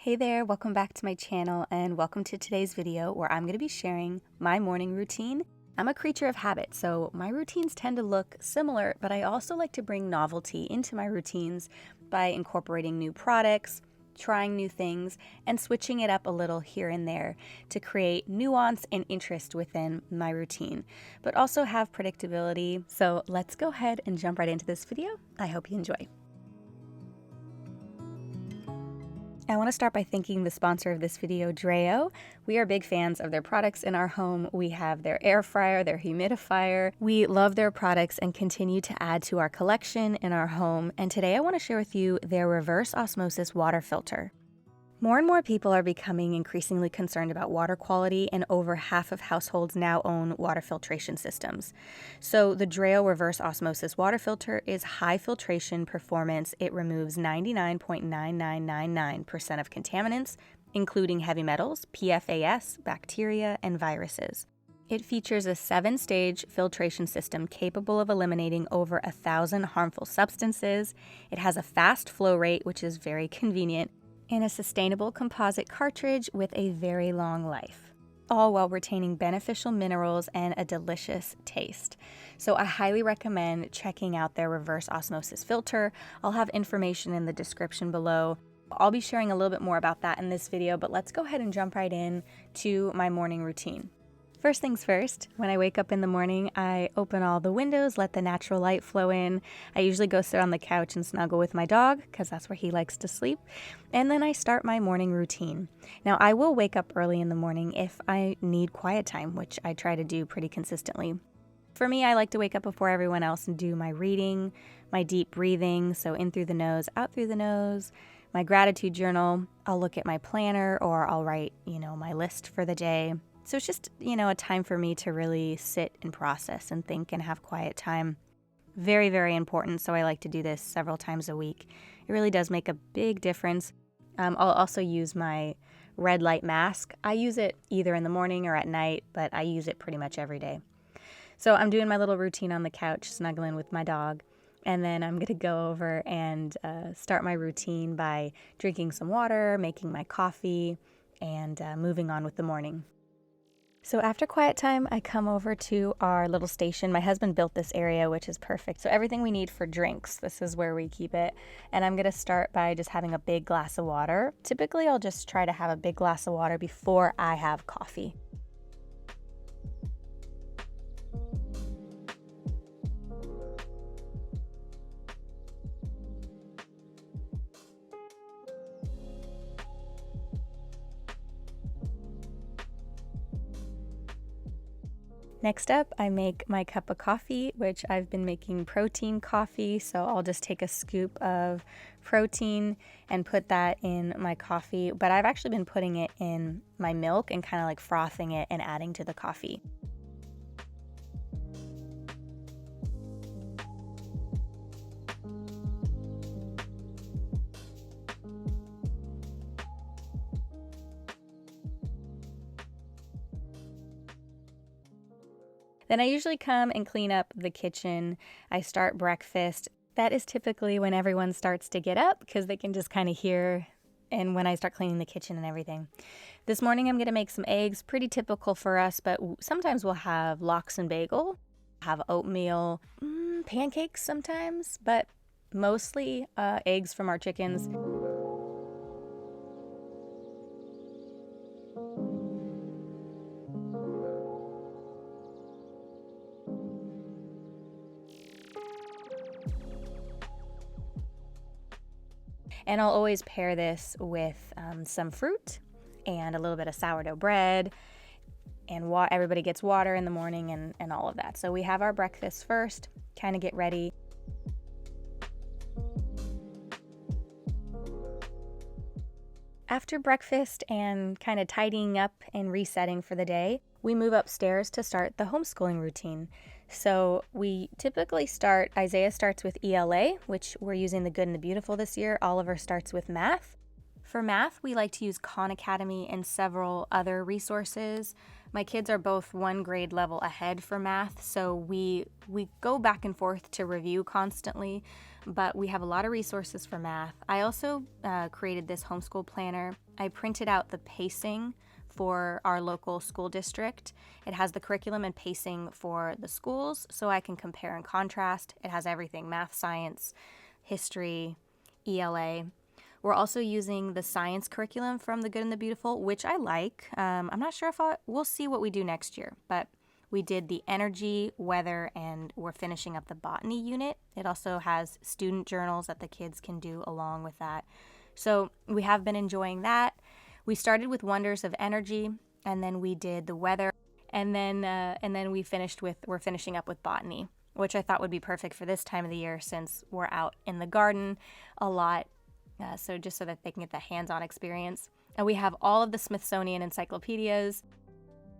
Hey there, welcome back to my channel and welcome to today's video where I'm going to be sharing my morning routine. I'm a creature of habit, so my routines tend to look similar, but I also like to bring novelty into my routines by incorporating new products, trying new things, and switching it up a little here and there to create nuance and interest within my routine, but also have predictability. So let's go ahead and jump right into this video. I hope you enjoy. I want to start by thanking the sponsor of this video, Dreo. We are big fans of their products in our home. We have their air fryer, their humidifier. We love their products and continue to add to our collection in our home. And today I want to share with you their reverse osmosis water filter. More and more people are becoming increasingly concerned about water quality, and over half of households now own water filtration systems. So the Dreo Reverse Osmosis Water Filter is high filtration performance. It removes 99.9999% of contaminants, including heavy metals, PFAS, bacteria, and viruses. It features a 7-stage filtration system capable of eliminating over 1,000 harmful substances. It has a fast flow rate, which is very convenient, and a sustainable composite cartridge with a very long life, all while retaining beneficial minerals and a delicious taste. So I highly recommend checking out their reverse osmosis filter. I'll have information in the description below. I'll be sharing a little bit more about that in this video, but let's go ahead and jump right in to my morning routine. First things first, when I wake up in the morning, I open all the windows, let the natural light flow in. I usually go sit on the couch and snuggle with my dog because that's where he likes to sleep. And then I start my morning routine. Now, I will wake up early in the morning if I need quiet time, which I try to do pretty consistently. For me, I like to wake up before everyone else and do my reading, my deep breathing, so in through the nose, out through the nose, my gratitude journal. I'll look at my planner or I'll write, my list for the day. So it's just, a time for me to really sit and process and think and have quiet time. Very, very important. So I like to do this several times a week. It really does make a big difference. I'll also use my red light mask. I use it either in the morning or at night, but I use it pretty much every day. So I'm doing my little routine on the couch, snuggling with my dog. And then I'm going to go over and start my routine by drinking some water, making my coffee, and moving on with the morning. So after quiet time, I come over to our little station. My husband built this area, which is perfect. So everything we need for drinks, this is where we keep it. And I'm going to start by just having a big glass of water. Typically, I'll just try to have a big glass of water before I have coffee. Next up, I make my cup of coffee, which I've been making protein coffee. So I'll just take a scoop of protein and put that in my coffee. But I've actually been putting it in my milk and kind of like frothing it and adding to the coffee. Then I usually come and clean up the kitchen. I start breakfast. That is typically when everyone starts to get up because they can just kind of hear, and when I start cleaning the kitchen and everything. This morning I'm going to make some eggs, pretty typical for us, but sometimes we'll have lox and bagel, have oatmeal, pancakes sometimes, but mostly eggs from our chickens. And I'll always pair this with some fruit and a little bit of sourdough bread, and everybody gets water in the morning and all of that. So we have our breakfast first, kind of get ready. After breakfast and kind of tidying up and resetting for the day, we move upstairs to start the homeschooling routine. So we typically Isaiah starts with ELA, which we're using the Good and the Beautiful this year. Oliver starts with math. For math, we like to use Khan Academy and several other resources. My kids are both one grade level ahead for math, so we go back and forth to review constantly. but we have a lot of resources for math. I also created this homeschool planner. I printed out the pacing for our local school district. It has the curriculum and pacing for the schools, so I can compare and contrast. It has everything: math, science, history, ELA. We're also using the science curriculum from The Good and the Beautiful, which I like. I'm not sure if we'll see what we do next year, but we did the energy, weather, and we're finishing up the botany unit. It also has student journals that the kids can do along with that. So we have been enjoying that. We started with Wonders of Energy, and then we did the weather, and then we're finishing up with botany, which I thought would be perfect for this time of the year since we're out in the garden a lot, so just so that they can get the hands-on experience. And we have all of the Smithsonian encyclopedias.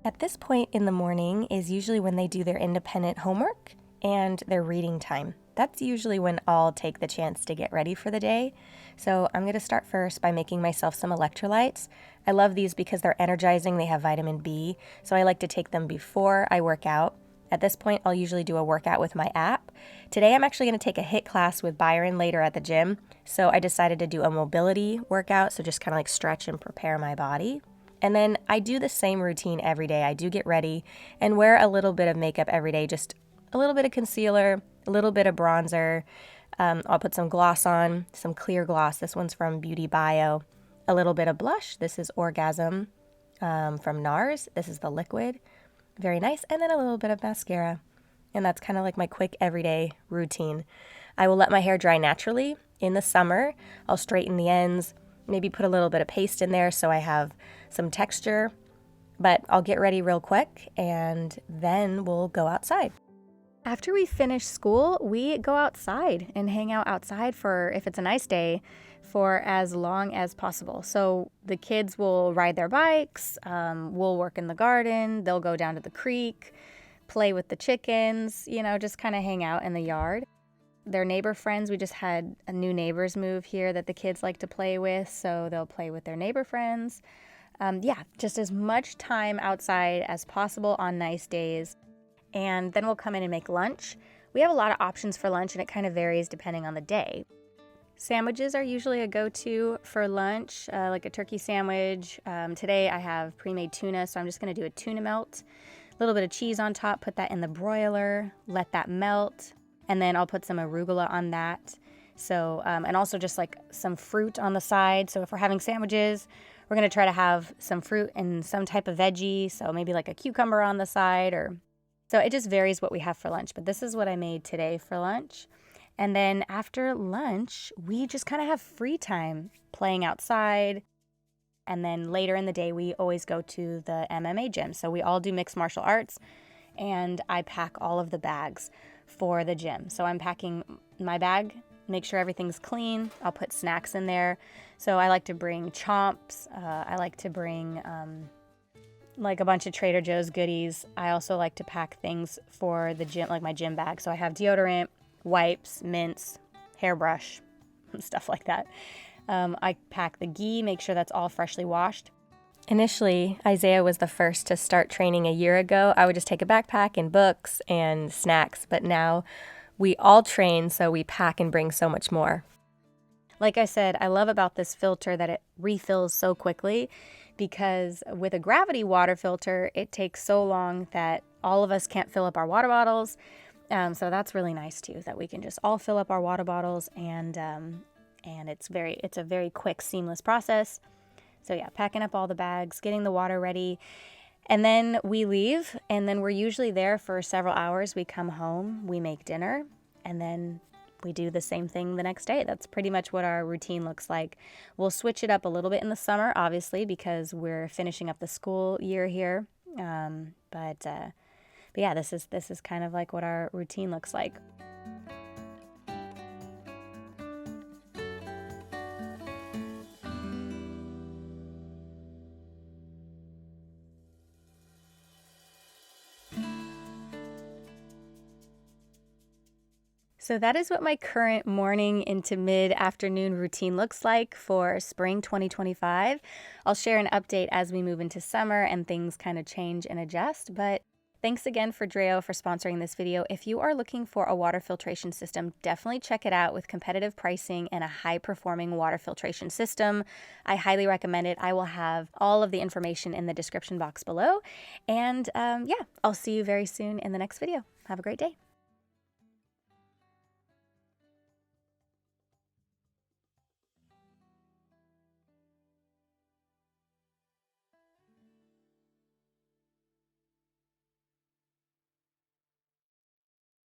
At this point in the morning is usually when they do their independent homework and their reading time. That's usually when I'll take the chance to get ready for the day. So I'm going to start first by making myself some electrolytes. I love these because they're energizing. They have vitamin B, so I like to take them before I work out. At this point, I'll usually do a workout with my app. Today, I'm actually going to take a HIIT class with Byron later at the gym, so I decided to do a mobility workout, so just kind of like stretch and prepare my body. And then I do the same routine every day. I do get ready and wear a little bit of makeup every day, just a little bit of concealer, a little bit of bronzer. I'll put some gloss on, some clear gloss. This one's from Beauty Bio. A little bit of blush. This is Orgasm from NARS. This is the liquid. Very nice. And then a little bit of mascara. And that's kind of like my quick everyday routine. I will let my hair dry naturally. In the summer, I'll straighten the ends, maybe put a little bit of paste in there so I have some texture. But I'll get ready real quick and then we'll go outside. After we finish school, we go outside and hang out outside for, if it's a nice day, for as long as possible. So the kids will ride their bikes, we'll work in the garden, they'll go down to the creek, play with the chickens, just kind of hang out in the yard. Their neighbor friends, we just had a new neighbors move here that the kids like to play with, so they'll play with their neighbor friends. Just as much time outside as possible on nice days. And then we'll come in and make lunch. We have a lot of options for lunch, and it kind of varies depending on the day. Sandwiches are usually a go-to for lunch, like a turkey sandwich. Today I have pre-made tuna, so I'm just going to do a tuna melt. A little bit of cheese on top, put that in the broiler, let that melt, and then I'll put some arugula on that. So, and also just like some fruit on the side. So if we're having sandwiches, we're going to try to have some fruit and some type of veggie, so maybe like a cucumber on the side So it just varies what we have for lunch, but this is what I made today for lunch. And then after lunch, we just kind of have free time playing outside. And then later in the day, we always go to the MMA gym. So we all do mixed martial arts, and I pack all of the bags for the gym. So I'm packing my bag, make sure everything's clean. I'll put snacks in there. So I like to bring Chomps. I like to bring like a bunch of Trader Joe's goodies. I also like to pack things for the gym, like my gym bag. So I have deodorant, wipes, mints, hairbrush, stuff like that. I pack the gi, make sure that's all freshly washed. Initially, Isaiah was the first to start training a year ago. I would just take a backpack and books and snacks, but now we all train, so we pack and bring so much more. Like I said, I love about this filter that it refills so quickly, because with a gravity water filter, it takes so long that all of us can't fill up our water bottles. So that's really nice too, that we can just all fill up our water bottles, and it's a very quick, seamless process. So yeah, packing up all the bags, getting the water ready, and then we leave, and then we're usually there for several hours. We come home, we make dinner, and then we do the same thing the next day. That's pretty much what our routine looks like. We'll switch it up a little bit in the summer, obviously, because we're finishing up the school year here. But yeah, this is kind of like what our routine looks like. So that is what my current morning into mid-afternoon routine looks like for spring 2025. I'll share an update as we move into summer and things kind of change and adjust, but Thanks again for Dreo for sponsoring this video. If you are looking for a water filtration system, definitely check it out with competitive pricing and a high-performing water filtration system. I highly recommend it. I will have all of the information in the description box below. And yeah, I'll see you very soon in the next video. Have a great day.